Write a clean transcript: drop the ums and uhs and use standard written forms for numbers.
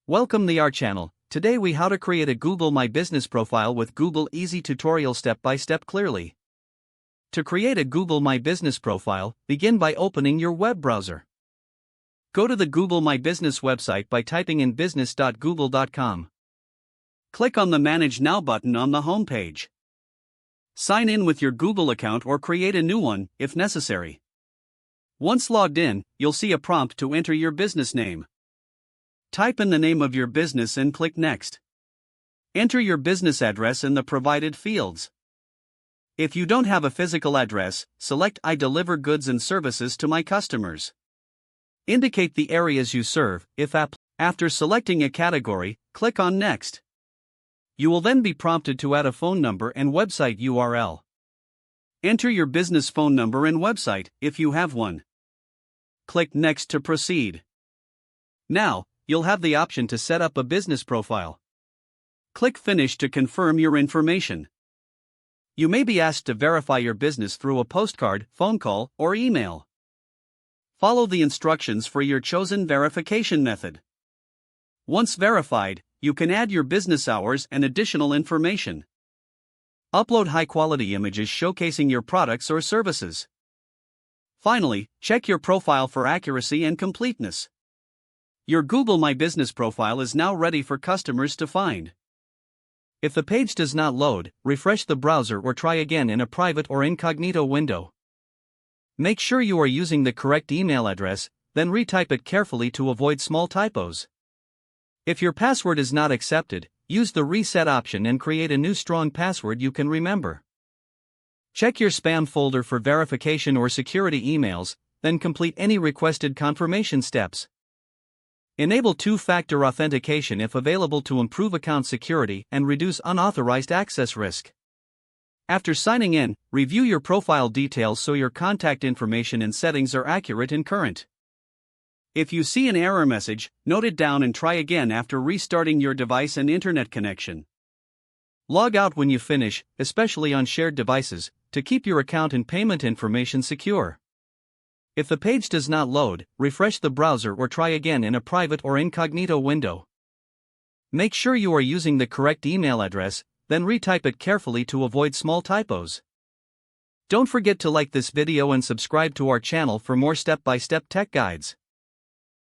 Welcome to our channel. Today we how to create a Google My Business profile with Google Easy tutorial step by step clearly. To create a Google My Business profile, begin by opening your web browser. Go to the Google My Business website by typing in business.google.com. Click on the Manage Now button on the home page. Sign in with your Google account or create a new one, if necessary. Once logged in, you'll see a prompt to enter your business name. Type in the name of your business and click Next. Enter your business address in the provided fields. If you don't have a physical address, select I deliver goods and services to my customers. Indicate the areas you serve, if applicable. After selecting a category, click on Next. You will then be prompted to add a phone number and website URL. Enter your business phone number and website, if you have one. Click Next to proceed. Now, you'll have the option to set up a business profile. Click Finish to confirm your information. You may be asked to verify your business through a postcard, phone call, or email. Follow the instructions for your chosen verification method. Once verified, you can add your business hours and additional information. Upload high-quality images showcasing your products or services. Finally, check your profile for accuracy and completeness. Your Google My Business profile is now ready for customers to find. If the page does not load, refresh the browser or try again in a private or incognito window. Make sure you are using the correct email address, then retype it carefully to avoid small typos. If your password is not accepted, use the reset option and create a new strong password you can remember. Check your spam folder for verification or security emails, then complete any requested confirmation steps. Enable two-factor authentication if available to improve account security and reduce unauthorized access risk. After signing in, review your profile details so your contact information and settings are accurate and current. If you see an error message, note it down and try again after restarting your device and internet connection. Log out when you finish, especially on shared devices, to keep your account and payment information secure. If the page does not load, refresh the browser or try again in a private or incognito window. Make sure you are using the correct email address, then retype it carefully to avoid small typos. Don't forget to like this video and subscribe to our channel for more step-by-step tech guides.